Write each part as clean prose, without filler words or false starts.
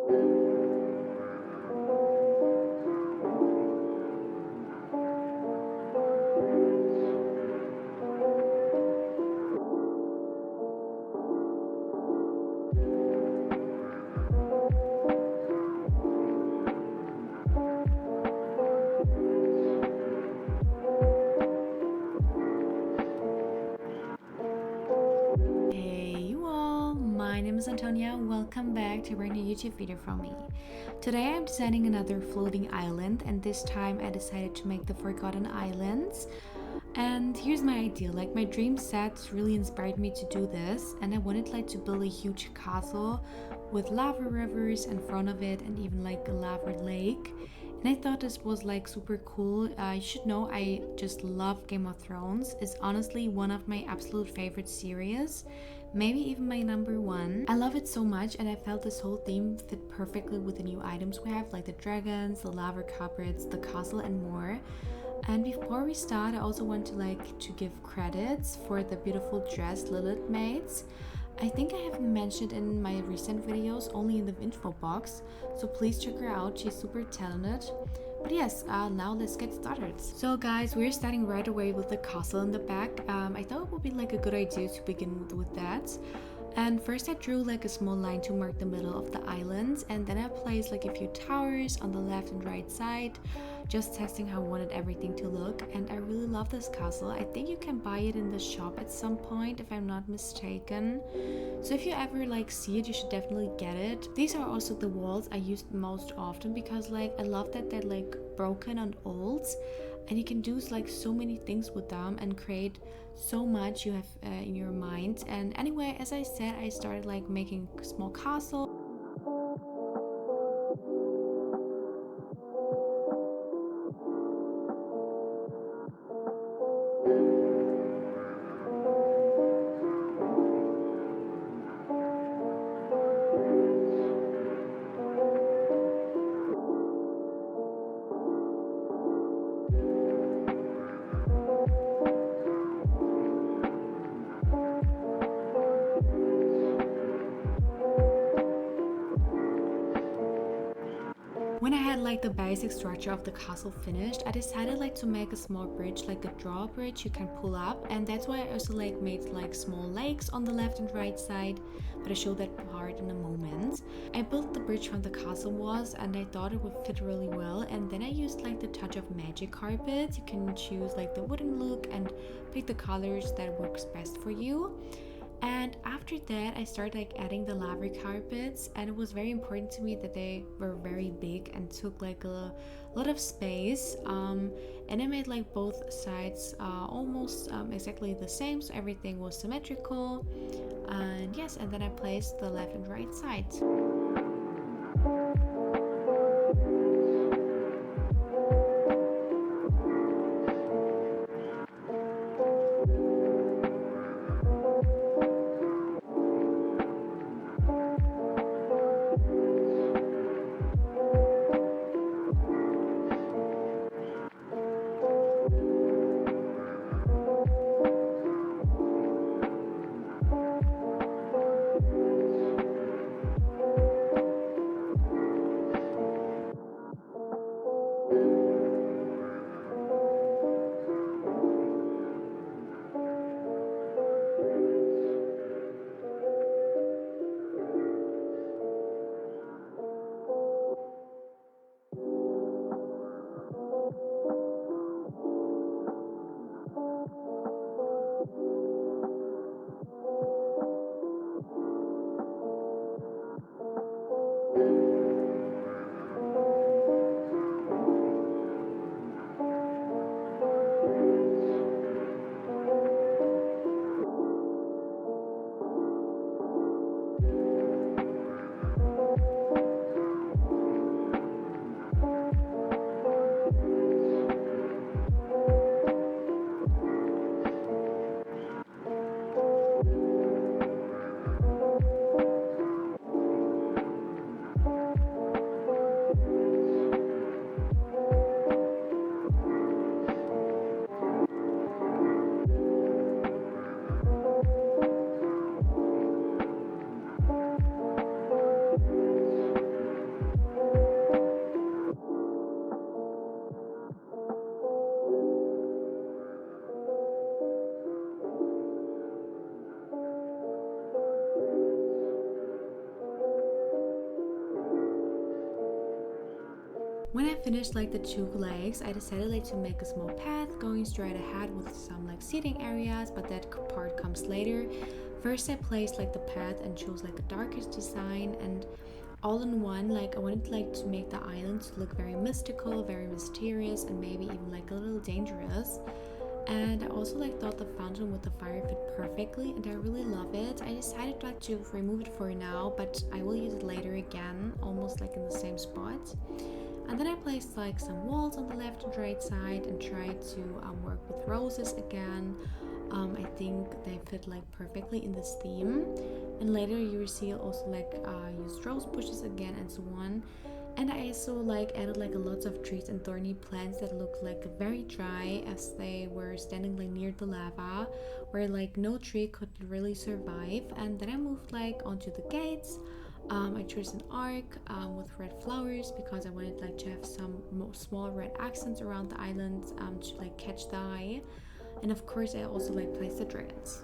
Hey you all, my name is Antonia. Welcome back to a brand new YouTube video from me. Today I'm designing another floating island, and this time I decided to make the Forgotten Islands. And here's my idea, like my dream sets really inspired me to do this, and I wanted like to build a huge castle with lava rivers in front of it and even like a lava lake. And I thought this was like super cool. You should know I just love Game of Thrones. It's honestly one of my absolute favorite series, maybe even my number one. I love it so much, and I felt this whole theme fit perfectly with the new items we have, like the dragons, the lava cupboards, the castle, and more. And before we start, I also want to give credits for the beautiful dress Lilith made. I think I haven't mentioned in my recent videos, only in the info box, so please check her out, she's super talented. But yes, now let's get started. So guys, we're starting right away with the castle in the back. I thought it would be like a good idea to begin with that. And first I drew like a small line to mark the middle of the island, and then I placed like a few towers on the left and right side, just testing how I wanted everything to look. And I really love this castle. I think you can buy it in the shop at some point if I'm not mistaken. So if you ever like see it, you should definitely get it. These are also the walls I used most often because like I love that they're like broken and old, and you can do like so many things with them and create so much you have in your mind. And anyway, as I said, I started like making a small castle. When I had like the basic structure of the castle finished, I decided like to make a small bridge, like a drawbridge you can pull up, and that's why I also like made like small lakes on the left and right side, but I show that part in a moment. I built the bridge from the castle walls, and I thought it would fit really well, and then I used like the touch of magic carpet. You can choose like the wooden look and pick the colors that works best for you. And after that I started like adding the lava carpets, and it was very important to me that they were very big and took like a lot of space. And I made like both sides almost exactly the same, so everything was symmetrical. And yes, and then I placed the left and right sides. When I finished like the two legs, I decided like to make a small path going straight ahead with some like seating areas, but that part comes later. First I placed like the path and chose like a darkest design, and all in one, like I wanted like to make the islands look very mystical, very mysterious, and maybe even like a little dangerous. And I also like thought the fountain with the fire fit perfectly, and I really love it. I decided like to remove it for now, but I will use it later again, almost like in the same spot. And then I placed like some walls on the left and right side and tried to work with roses again. I think they fit like perfectly in this theme. And later you will see also like used rose bushes again and so on. And I also like added like a lots of trees and thorny plants that look like very dry, as they were standing like near the lava where like no tree could really survive. And then I moved like onto the gates. I chose an arc with red flowers because I wanted like to have some small red accents around the island to like catch the eye. And of course I also like placed the dragons.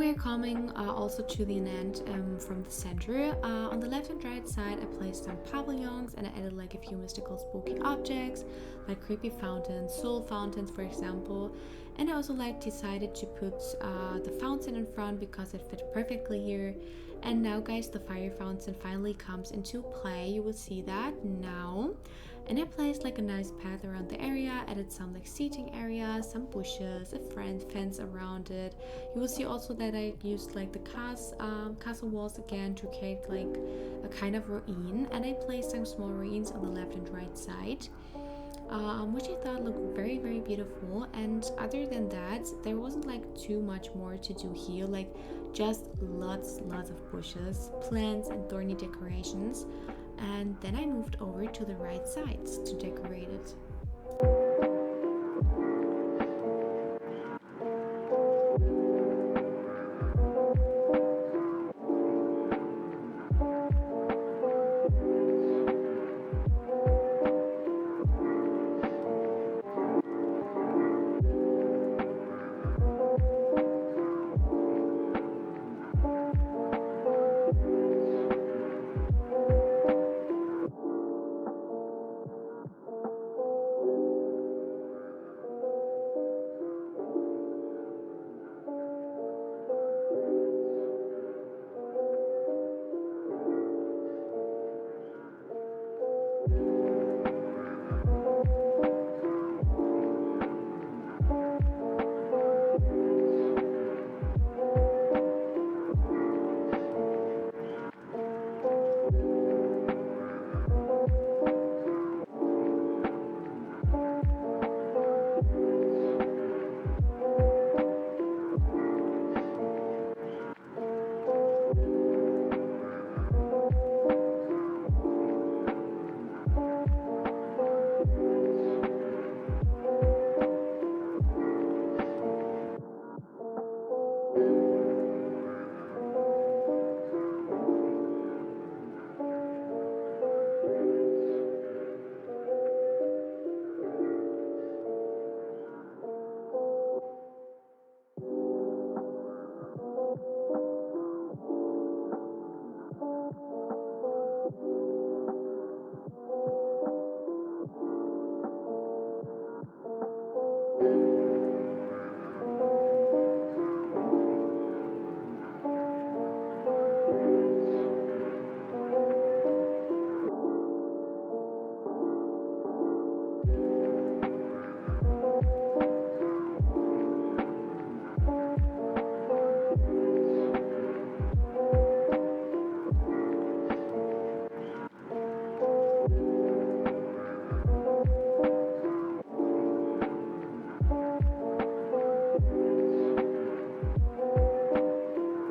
we're coming also to the end from the center. On the left and right side, I placed some pavilions and I added like a few mystical spooky objects, like creepy fountains, soul fountains, for example. And I also like decided to put the fountain in front because it fit perfectly here. And now, guys, the fire fountain finally comes into play. You will see that now. And I placed like a nice path around the area, added some like seating area, some bushes, a fence around it. You will see also that I used like the castle walls again to create like a kind of ruin, and I placed some small ruins on the left and right side. Which I thought looked very very beautiful. And other than that, there wasn't like too much more to do here, like just lots of bushes, plants and thorny decorations. And then I moved over to the right sides to decorate it.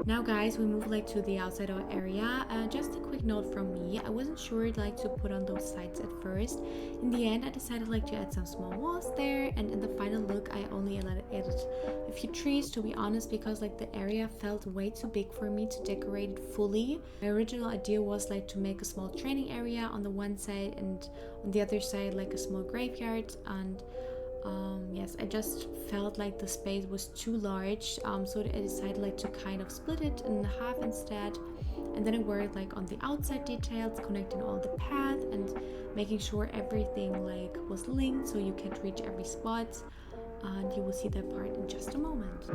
Now guys, we move like to the outside area. Just a quick note from me, I wasn't sure like to put on those sides at first. In the end I decided like to add some small walls there, and in the final look I only added a few trees, to be honest, because like the area felt way too big for me to decorate it fully. My original idea was like to make a small training area on the one side and on the other side like a small graveyard. And yes, I just felt like the space was too large, so I decided like to kind of split it in half instead. And then I worked like on the outside details, connecting all the path and making sure everything like was linked so you can reach every spot. And you will see that part in just a moment.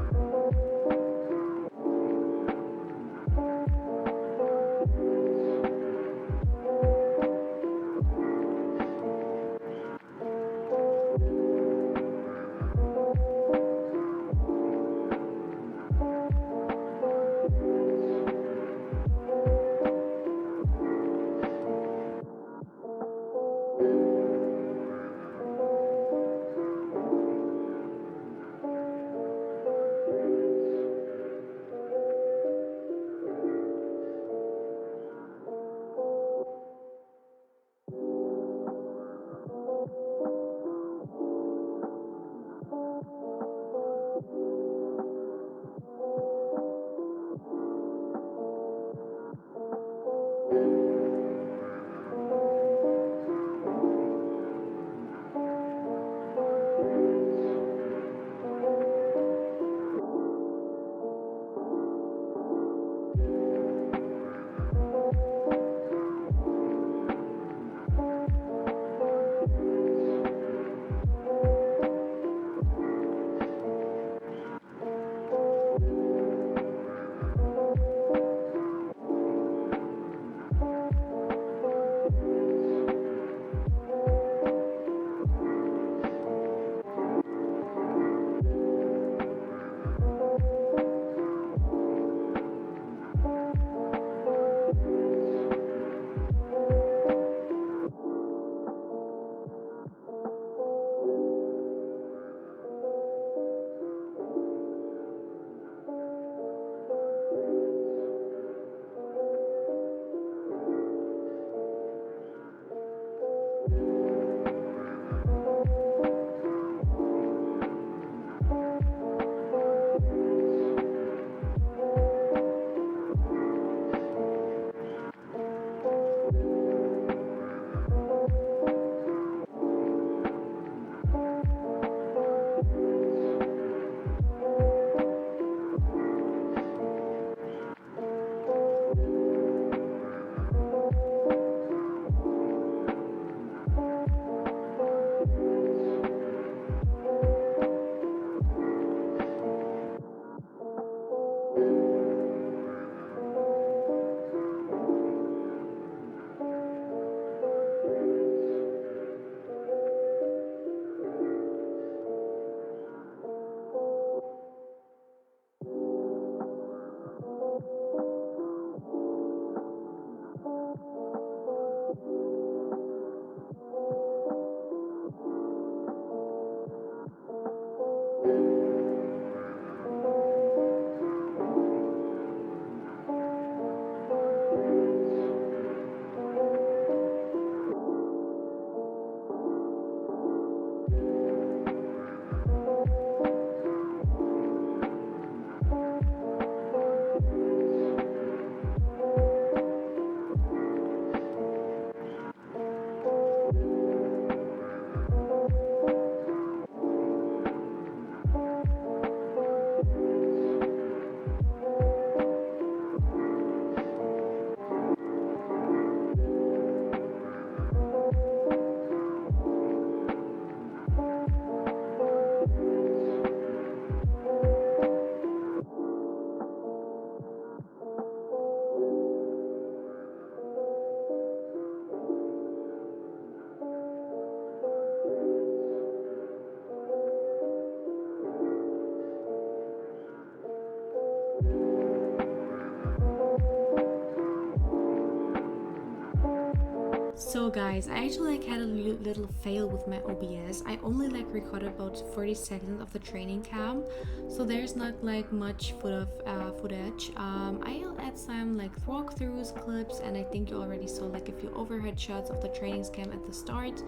So guys, I actually like had a little fail with my OBS. I only like recorded about 40 seconds of the training cam, so there's not like much footage. I'll add some like walkthroughs, clips, and I think you already saw like a few overhead shots of the training cam at the start.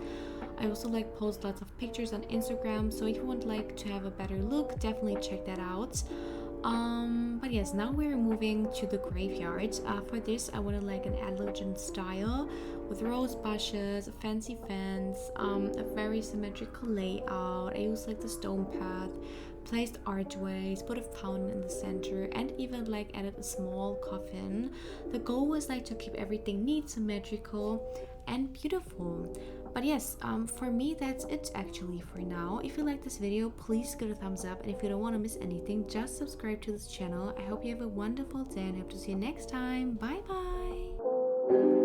I also like post lots of pictures on Instagram, so if you want like to have a better look, definitely check that out. But yes, now we're moving to the graveyard. For this I wanted like an elegant style with rose bushes, a fancy fence, a very symmetrical layout. I used like the stone path, placed archways, put a fountain in the center, and even like added a small coffin. The goal was like to keep everything neat, symmetrical, and beautiful. But yes, for me that's it actually for now. If you like this video, please give it a thumbs up, and if you don't want to miss anything, just subscribe to this channel. I hope you have a wonderful day and hope to see you next time. Bye bye.